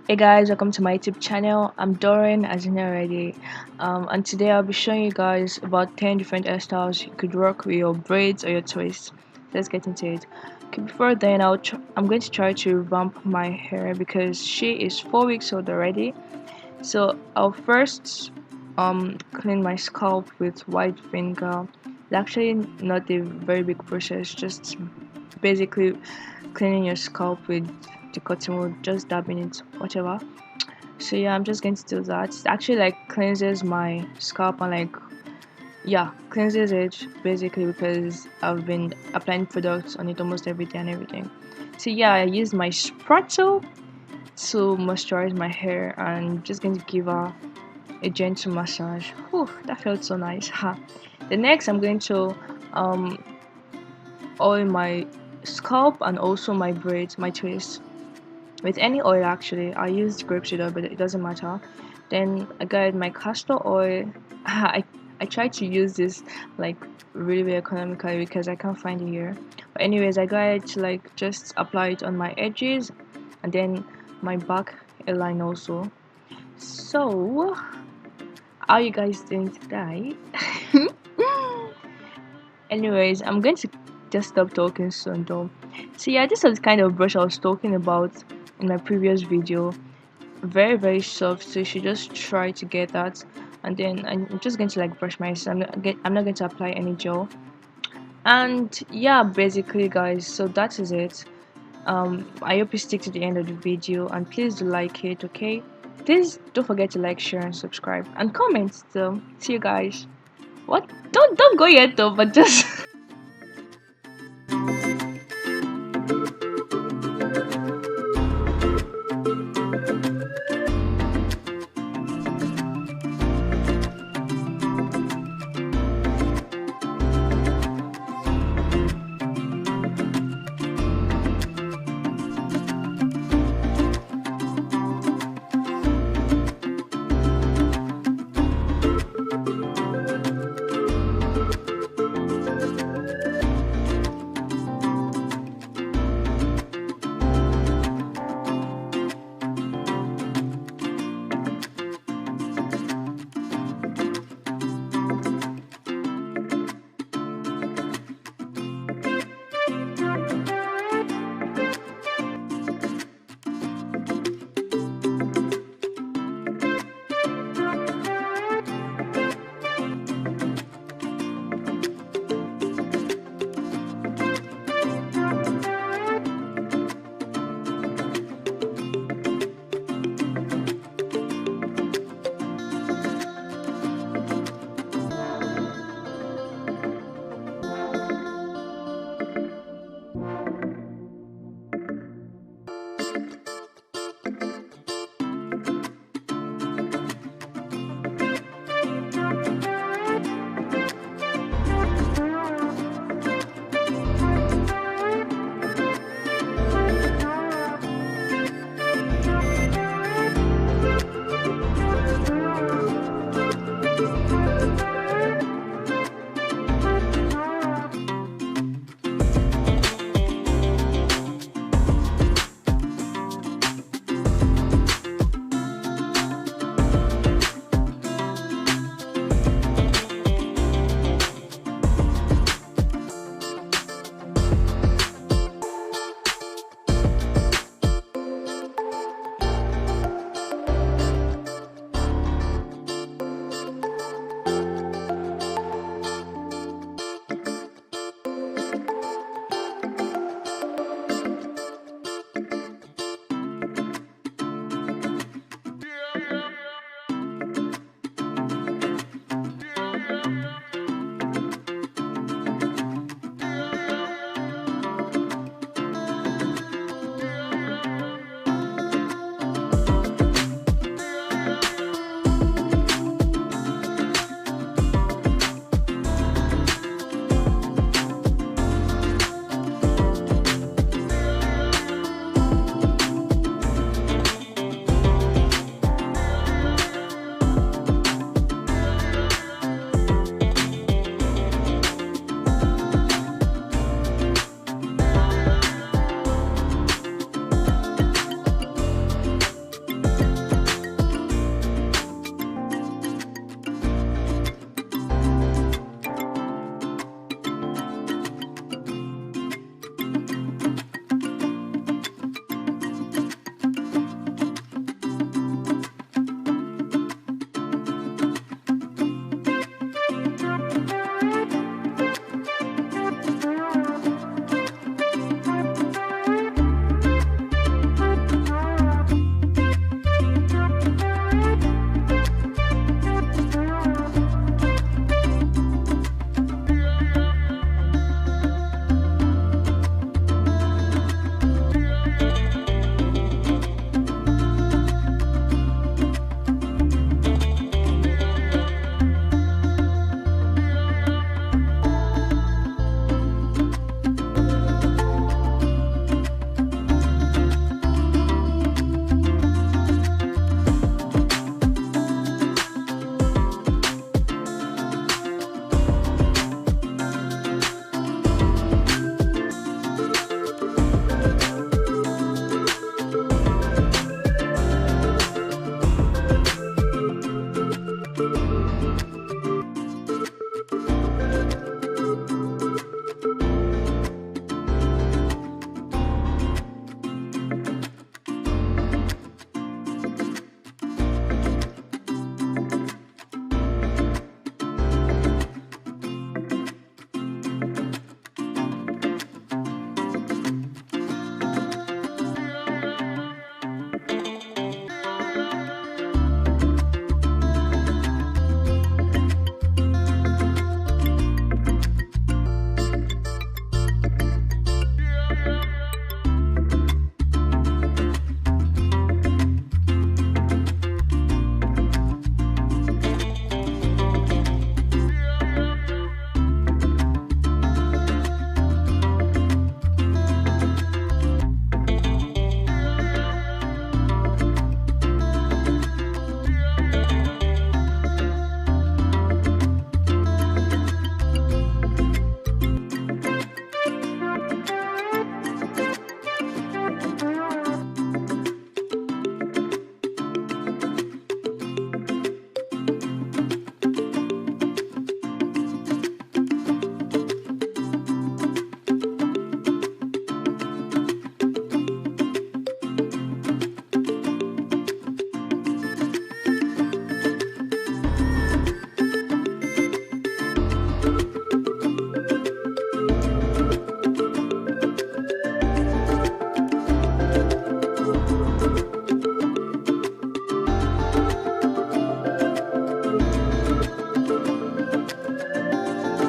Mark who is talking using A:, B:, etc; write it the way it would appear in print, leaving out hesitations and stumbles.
A: Hey guys, welcome to my YouTube channel. I'm Doran, as you know already, and today I'll be showing you guys about 10 different hairstyles you could rock with your braids or your twists. Let's get into it. Okay, before then, I'm going to try to revamp my hair because she is 4 weeks old already. So I'll first clean my scalp with white vinegar. It's actually not a very big process, just basically cleaning your scalp with the cotton wool, just dabbing it, whatever. So yeah, I'm just going to do that. It actually like cleanses my scalp and like cleanses it basically because I've been applying products on it almost every day and everything. So yeah, I used my Sprottle to moisturize my hair and just going to give her a gentle massage. Whew, that felt so nice. Ha. The next I'm going to um oil my scalp and also my braids, my twists with any oil. Actually I used grapeseed oil, but it doesn't matter. Then I got my castor oil. I tried to use this like really economically because I can't find it here, but anyways I got it to like just apply it on my edges and then my back hairline also. So how you guys doing today? Anyways, I'm going to just stop talking soon though. So yeah, this is the kind of brush I was talking about in my previous video. Very soft, so you should just try to get that. And then I'm just going to like brush my hair. I'm not going to apply any gel. And yeah, basically guys, so that is it. I hope you stick to the end of the video and please do like it, okay? Please don't forget to like, share and subscribe and comment. So see you guys. What? Don't go yet though, but just